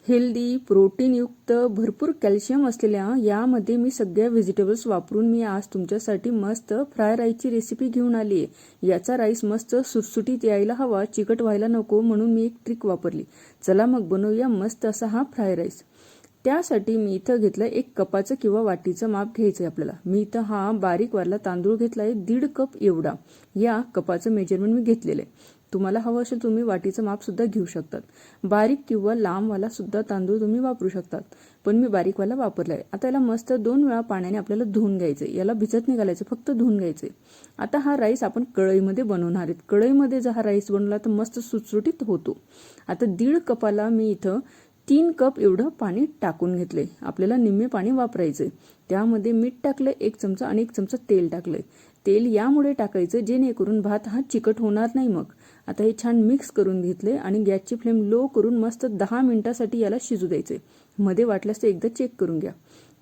Healthy, प्रोटीनयुक्त, भरपूर calcium असलेल्या यामध्ये मी सगळ्या व्हेजिटेबल्स वापरून मी आज तुमच्यासाठी मस्त फ्राय राईसची रेसिपी घेऊन आली आहे। याचा राईस मस्त सुटसुटीत यायला हवा, चिकट व्हायला नको, म्हणून मी एक ट्रिक वापरली। चला मग बनवूया मस्त असा हा फ्राय राईस। त्यासाठी मी इथं घेतलं 1 कपाचं किंवा वाटीचं माप घ्यायचं आपल्याला। मी इथं हा बारीक वाला तांदूळ घेतलाय 1.5 कप एवढा। या कपाचं मेजरमेंट मी घेतलेलं आहे। तुम्हाला हवं असेल तुम्ही वाटीचं माप सुद्धा घेऊ शकतात। बारीक किंवा लांबवाला सुद्धा तांदूळ तुम्ही वापरू शकतात, पण मी बारीकवाला वापरलाय। आता याला मस्त 2 वेळा पाण्याने आपल्याला धुवून घ्यायचे। याला भिजत नाही घालायचं, फक्त धुवून घ्यायचे। आता हा राईस आपण कढईमध्ये बनवणार आहेत। कढईमध्ये जर हा राईस बनवला तर मस्त सुटसुटीत होतो। आता 1.5 कपाला मी इथं 3 कप एवढं पाणी टाकून घेतले। आपल्याला निम्मे पाणी वापरायचे। त्यामध्ये मीठ टाकले 1 चमचा आणि 1 चमचा तेल टाकले। तेल यामुळे टाकायचं जेणेकरून भात हा चिकट होणार नाही। मग आता हे छान मिक्स करून घेतले आणि गॅसची फ्लेम लो करून मस्त 10 मिनिटांसाठी याला शिजू द्यायचे। मध्ये वाटल्यास ते एकदा चेक करून घ्या।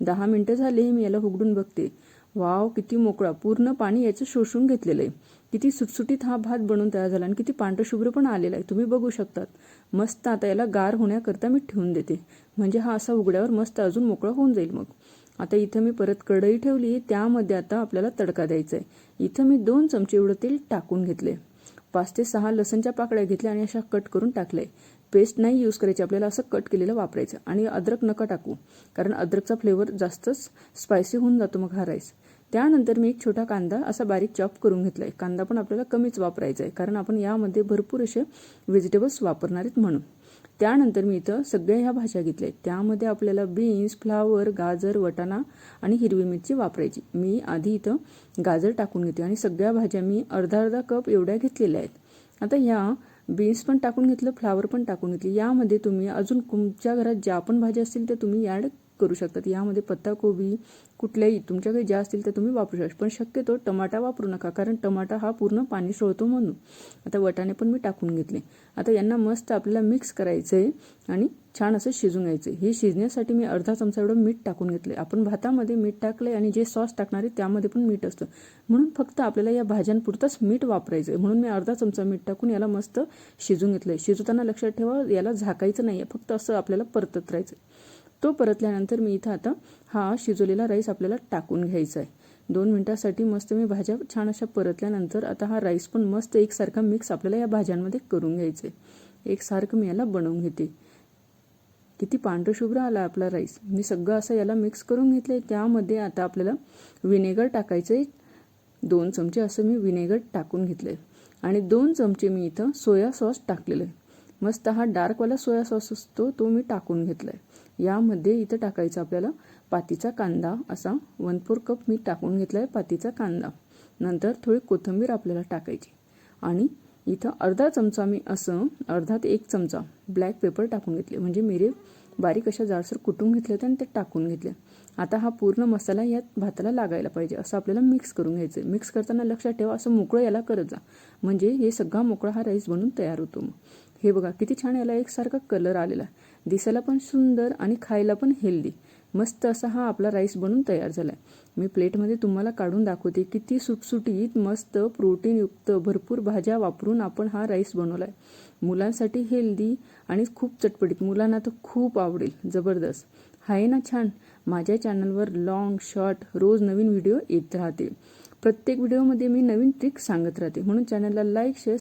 10 मिनिटं झाले, मी याला उघडून बघते। वाव, किती मोकळा, पूर्ण पाणी याचं शोषून घेतलेलं आहे। किती सुटसुटीत हा भात बनवून तयार झाला आणि किती पांढरशुभ्र पण आलेला आहे, तुम्ही बघू शकतात। मस्त आता याला गार होण्याकरता मी ठेवून देते, म्हणजे हा असा उघड्यावर मस्त अजून मोकळा होऊन जाईल। मग आता इथं मी परत कढई ठेवली, त्यामध्ये आता आपल्याला तडका द्यायचा आहे। इथं मी 2 चमचे एवढं तेल टाकून घेतले। 5 ते 6 लसणच्या पाकळ्या घेतल्या आणि अशा कट करून टाकले। पेस्ट नाही यूज करायची आपल्याला, असं कट केलेलं वापरायचं। आणि अद्रक नका टाकू, कारण अद्रकचा फ्लेवर जास्तच स्पायसी होऊन जातो मग हा राईस। त्यानंतर मी 1 छोटा कांदा असा बारीक चॉप करून घेतलाय। कांदा पण आपल्याला कमीच वापरायचा आहे, कारण आपण यामध्ये भरपूर असे व्हेजिटेबल्स वापरणार आहेत म्हणून। त्यानंतर मी इथं सगळ्या ह्या भाज्या घेतल्या। त्यामध्ये आपल्याला बीन्स, फ्लावर, गाजर, वटाणा आणि हिरवी मिरची वापरायची। मी आधी इथं गाजर टाकून घेते आणि सगळ्या भाज्या मी अर्धा कप एवढ्या घेतलेल्या आहेत। आता या बीन्स पण टाकून घेतलं, फ्लावर पण टाकून घेतली। यामध्ये तुम्ही अजून तुमच्या घरात ज्या पण भाज्या असतील त्या तुम्ही ॲड करू शकतात। यामध्ये पत्ताकोबी कुठल्याही तुमच्याकडे ज्या असतील त्या तुम्ही वापरू शकता, पण शक्यतो टमाटा वापरू नका, कारण टमाटा हा पूर्ण पाणी सोडतो म्हणून। आता वटाणे पण मी टाकून घेतले। आता यांना मस्त आपल्याला मिक्स करायचंय आणि छान असं शिजून घ्यायचं। हे शिजण्यासाठी मी अर्धा चमचा एवढं मीठ टाकून घेतले। आपण भातामध्ये मीठ टाकले आणि जे सॉस टाकणार आहे त्यामध्ये पण मीठ असतं, म्हणून फक्त आपल्याला या भाज्यांपुरतंच मीठ वापरायचं। म्हणून मी अर्धा चमचा मीठ टाकून याला मस्त शिजून घेतलंय। शिजवताना लक्षात ठेवा, याला झाकायचं नाहीये, फक्त असं आपल्याला परतत राहायचं। तो परतल्यानंतर मी इथं आता हा शिजवलेला राईस आपल्याला टाकून घ्यायचा आहे। 2 मिनिटांसाठी मस्त मी भाज्या छान अशा परतल्यानंतर आता हा राईस पण मस्त एकसारखा मिक्स आपल्याला या भाज्यांमध्ये करून घ्यायचे। एकसारखं मी याला बनवून घेते। किती पांढरशुभ्र आला आपला राईस। मी सगळं असं याला मिक्स करून घेतलंय। त्यामध्ये आता आपल्याला व्हिनेगर टाकायचंय। 2 चमचे असं मी व्हिनेगर टाकून घेतलंय आणि 2 चमचे मी इथं सोया सॉस टाकलेलं आहे। मस्त हा डार्कवाला सोया सॉस असतो तो मी टाकून घेतलाय। यामध्ये इथं टाकायचा आपल्याला पातीचा कांदा, असा 1/4 कप मी टाकून घेतलाय पातीचा कांदा। नंतर थोडी कोथिंबीर आपल्याला टाकायची आणि इथं अर्धा चमचा मी असं अर्धा ते 1 चमचा ब्लॅक पेपर टाकून घेतले, म्हणजे मिरे बारीक अशा जाडसर कुटून घेतले होते आणि ते टाकून घेतले। आता हा पूर्ण मसाला या भाताला लागायला पाहिजे, असं आपल्याला मिक्स करून घ्यायचं। मिक्स करताना लक्षात ठेवा, असं मोकळं याला करत जा, म्हणजे हे सगळा मोकळा हा राईस बनून तयार होतो। मग हे बघा किती छान याला एकसारखा कलर आलेला आहे, दिसायला पण सुंदर आणि खायला पण हेल्दी। मस्त असा हा आपला राईस बनून तयार झालाय। मी प्लेटमध्ये तुम्हाला काढून दाखवते। किती सुटसुटीत मस्त प्रोटीनयुक्त भरपूर भाज्या वापरून आपण हा राईस बनवलाय। मुलांसाठी हेल्दी आणि खूप चटपटीत, मुलांना तर खूप आवडेल। जबरदस्त आहे ना छान। माझ्या चॅनलवर लॉंग शॉर्ट रोज नवीन व्हिडिओ येत राहते। प्रत्येक व्हिडिओमध्ये मी नवीन ट्रिक सांगत राहते, म्हणून चॅनलला लाईक शेअर